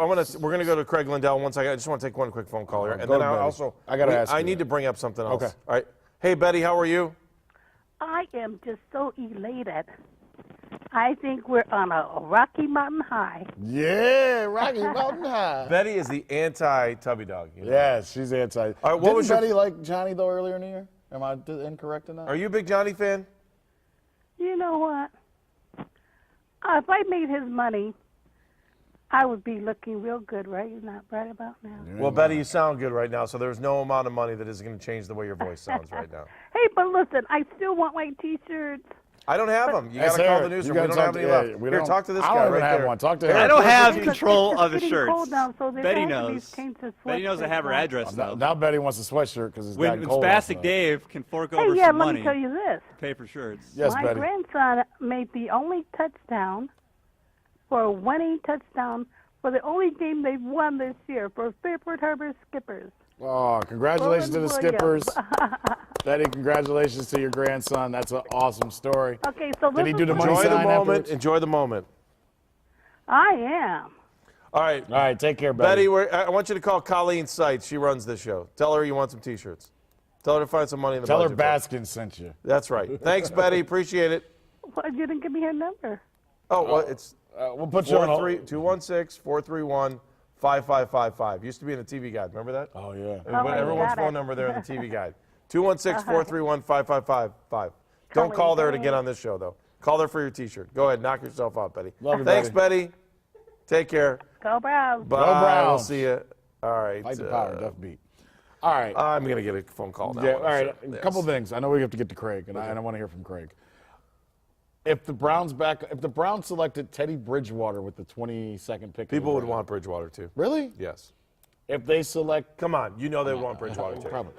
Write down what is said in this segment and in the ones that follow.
We're gonna go to Craig Lindell one second. I just want to take one quick phone call here, and then I gotta ask. I need to bring up something else. Okay. All right. Hey, Betty, how are you? I am just so elated. I think we're on a Rocky Mountain High. Yeah, Rocky Mountain High. Betty is the anti-Tubby Dog. You know? Yes, she's anti. All right, Didn't Betty like Johnny, though, earlier in the year? Am I incorrect in that? Are you a big Johnny fan? You know what? If I made his money, I would be looking real good right about now. Well, Betty, you sound good right now, so there's no amount of money that is going to change the way your voice sounds right now. Hey, but listen, I still want my T-shirts. I don't have them. You got to call the newsroom. We don't have any left. Here, talk to this guy right there. One. Talk to him. I don't have control of the shirts. Now, so Betty knows. Betty knows I have her address, though. Now Betty wants a sweatshirt because it's gotten cold. When Spastic Dave can fork over some money. Let me tell you this. Pay for shirts. Yes, my Betty. grandson made the only touchdown for a winning touchdown for the only game they've won this year for Fairport Harbor Skippers. Oh, congratulations to the Skippers. Betty, congratulations to your grandson. That's an awesome story. Okay, so did he do the money Enjoy sign the moment. afterwards? Enjoy the moment. I am. All right, take care, Betty. Betty, I want you to call Colleen Seitz. She runs this show. Tell her you want some T-shirts. Tell her to find some money in the budget. Tell her Baskin sent you. That's right. Thanks, Betty. Appreciate it. Well, you didn't give me her number. Oh, well, it's we'll put you on 216-431-5555. Used to be in the TV guide. Remember that? Oh, yeah. Everyone's phone number there in the TV guide. 216-431-5555. Don't call there to get on this show, though. Call there for your T-shirt. Go ahead. Knock yourself out, Betty. Love you, Thanks, Betty. Take care. Go Browns. Bye. Go Browns. We'll see you. All right. Fight the power, deaf beat. All right. I'm going to get a phone call now. Yeah, all right. A couple things. I know we have to get to Craig, and I want to hear from Craig. If the Browns selected Teddy Bridgewater with the 22nd pick, People would want Bridgewater, too. Really? Yes. If they select, Come on. You know they want Bridgewater, too. probably.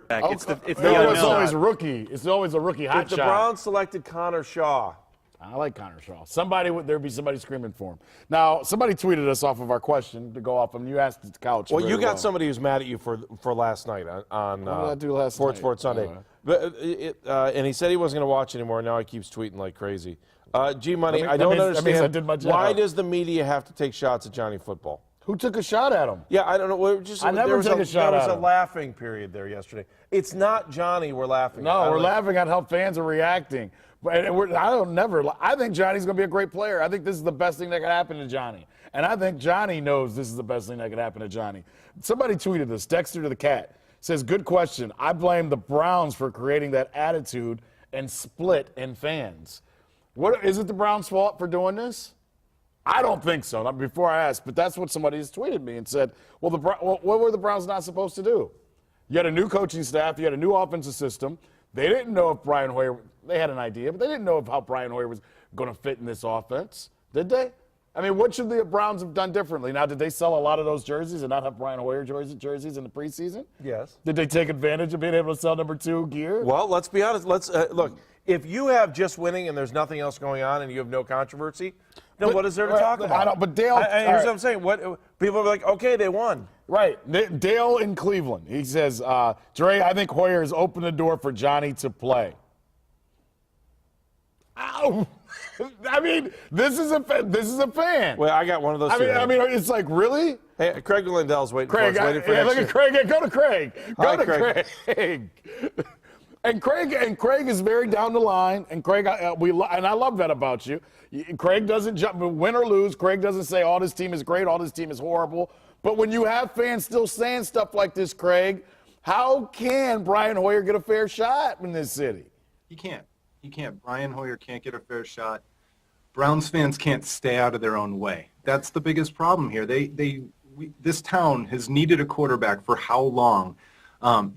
It's the It's unknown. always a rookie. It's always a rookie hot If the shot. Browns selected Connor Shaw, I like Connor Shaw. There'd be somebody screaming for him. Now, somebody tweeted us off of our question to go off, and you asked the couch. well, you got somebody who's mad at you for last night on What did I do last night? Sports Sunday. But and he said he wasn't going to watch anymore. Now he keeps tweeting like crazy. G-Money, I don't understand. that means I did my job. Why does the media have to take shots at Johnny Football? Who took a shot at him? Yeah, I don't know. I never take a shot There at was a him. laughing period there yesterday. It's not Johnny we're laughing at. No, we're laughing at how fans are reacting. But I think Johnny's going to be a great player. I think this is the best thing that could happen to Johnny. And I think Johnny knows this is the best thing that could happen to Johnny. Somebody tweeted this, Dexter to the Cat. Says, good question. I blame the Browns for creating that attitude and split in fans. Is it the Browns' fault for doing this? I don't think so. Not before I asked, but that's what somebody has tweeted me and said, well, what were the Browns not supposed to do? You had a new coaching staff. You had a new offensive system. They didn't know if Brian Hoyer – they had an idea, but they didn't know how Brian Hoyer was going to fit in this offense, did they? I mean, what should the Browns have done differently? Now, did they sell a lot of those jerseys and not have Brian Hoyer jerseys in the preseason? Yes. Did they take advantage of being able to sell number 2 gear? Well, let's be honest. Let's look. If you have just winning and there's nothing else going on and you have no controversy, then what is there to talk about? I don't, but Dale, here's what I'm saying. People are like, okay, they won. Right. Dale in Cleveland. He says, Dre, I think Hoyer has opened the door for Johnny to play. Ow. I mean, this is a fan. Well, I got one of those. I mean, it's like, really? Hey, Craig Lindell's waiting Craig, for us. Waiting for look at Craig. Go to Craig. Hi, Go to Craig. And Craig is very down the line. And Craig, and I love that about you. Craig doesn't jump, win or lose. Craig doesn't say, "Oh, this team is great. Oh, this team is horrible." But when you have fans still saying stuff like this, Craig, how can Brian Hoyer get a fair shot in this city? He can't. Brian Hoyer can't get a fair shot. Browns fans can't stay out of their own way. That's the biggest problem here. This town has needed a quarterback for how long?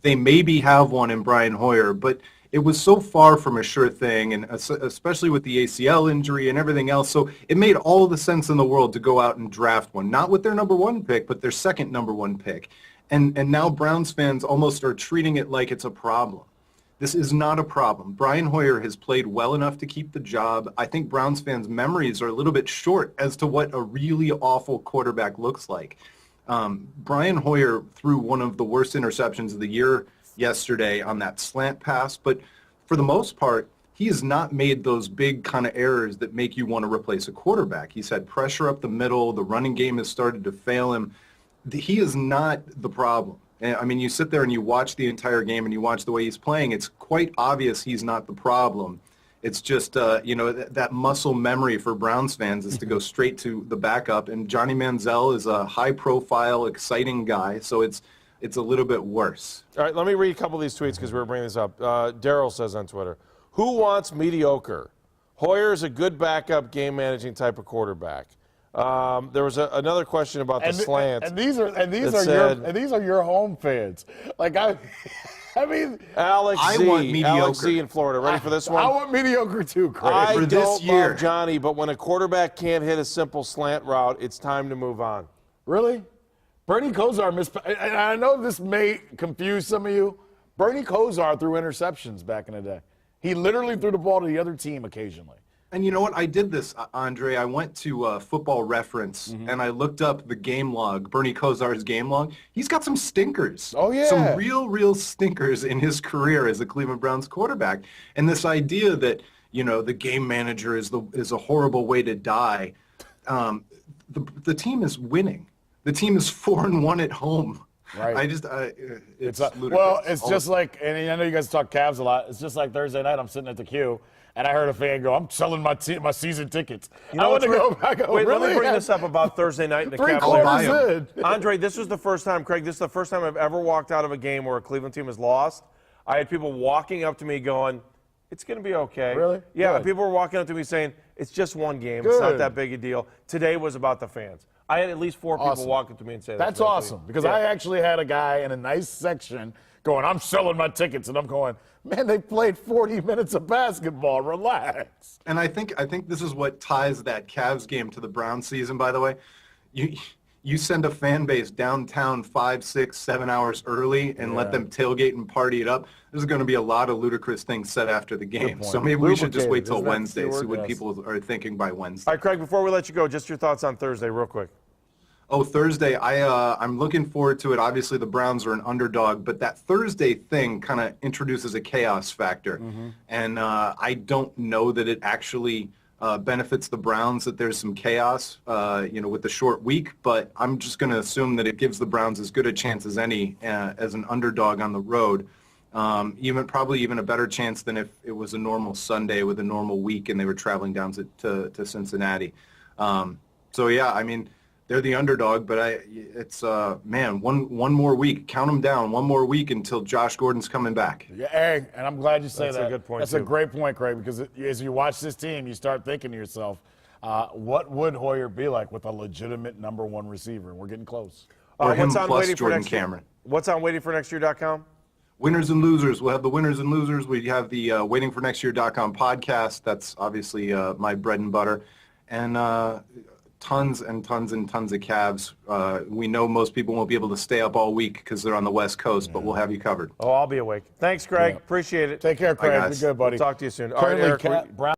They maybe have one in Brian Hoyer, but it was so far from a sure thing, and especially with the ACL injury and everything else. So it made all the sense in the world to go out and draft one, not with their number 1 pick, but their second number 1 pick. And now Browns fans almost are treating it like it's a problem. This is not a problem. Brian Hoyer has played well enough to keep the job. I think Browns fans' memories are a little bit short as to what a really awful quarterback looks like. Brian Hoyer threw one of the worst interceptions of the year yesterday on that slant pass, but for the most part, he has not made those big kind of errors that make you want to replace a quarterback. He's had pressure up the middle. The running game has started to fail him. He is not the problem. I mean, you sit there and you watch the entire game and you watch the way he's playing. It's quite obvious he's not the problem. It's just, that muscle memory for Browns fans is to go straight to the backup. And Johnny Manziel is a high-profile, exciting guy, so it's a little bit worse. All right, let me read a couple of these tweets because we were bringing this up. Daryl says on Twitter, who wants mediocre? Hoyer is a good backup, game-managing type of quarterback. There was another question about the slants. And these are your home fans. Like I mean, Alex I Z, want mediocre. Alex Z in Florida. Ready for this one? I want mediocre too, Craig. I for don't this year. love Johnny, but when a quarterback can't hit a simple slant route, it's time to move on. Really? Bernie Kosar and I know this may confuse some of you. Bernie Kosar threw interceptions back in the day. He literally threw the ball to the other team occasionally. And you know what? I did this, Andre. I went to Football Reference, and I looked up the game log, Bernie Kosar's game log. He's got some stinkers. Oh, yeah. Some real stinkers in his career as a Cleveland Browns quarterback. And this idea that, the game manager is a horrible way to die. The team is winning. The team is 4-1 at home. Right. It's ludicrous. Well, it's just like, and I know you guys talk Cavs a lot. It's just like Thursday night, I'm sitting at the queue, and I heard a fan go, I'm selling my season tickets. I want to go back. Wait, really? let me bring this up about Thursday night in the Three Cavaliers. quarters in. Andre, this was the first time, Craig, this is the first time I've ever walked out of a game where a Cleveland team has lost. I had people walking up to me going, it's going to be okay. Really? Yeah, Good. people were walking up to me saying, it's just one game. It's not Good. that big a deal. Today was about the fans. I had at least 4 people walk up to me and say that. That's awesome, because I actually had a guy in a nice section going, I'm selling my tickets, and I'm going, man, they played 40 minutes of basketball. Relax. And I think this is what ties that Cavs game to the Browns season, by the way. You send a fan base downtown 5, 6, 7 hours early and let them tailgate and party it up. There's going to be a lot of ludicrous things said after the game. So maybe we should just wait till Wednesday, see what people are thinking by Wednesday. All right, Craig, before we let you go, just your thoughts on Thursday real quick. Oh, Thursday, I'm looking forward to it. Obviously, the Browns are an underdog, but that Thursday thing kind of introduces a chaos factor. And I don't know that it actually benefits the Browns that there's some chaos, with the short week, but I'm just going to assume that it gives the Browns as good a chance as any as an underdog on the road. Probably even a better chance than if it was a normal Sunday with a normal week and they were traveling down to Cincinnati. They're the underdog, but one more week. Count them down. One more week until Josh Gordon's coming back. Yeah, and I'm glad you say that. That's a good point, That's too. a great point, Craig, because as you watch this team, you start thinking to yourself, what would Hoyer be like with a legitimate number one receiver? And we're getting close. Or him What's on plus waiting for Jordan next year? Cameron. What's on waitingfornextyear.com? Winners and losers. We'll have the winners and losers. We have the waitingfornextyear.com podcast. That's obviously my bread and butter. And tons and tons and tons of Cavs. We know most people won't be able to stay up all week because they're on the West Coast, but we'll have you covered. Oh, I'll be awake. Thanks, Craig. Appreciate it. Take care, Craig. Be guys. good, buddy. Talk to you soon. All right, Currently, Eric, Brown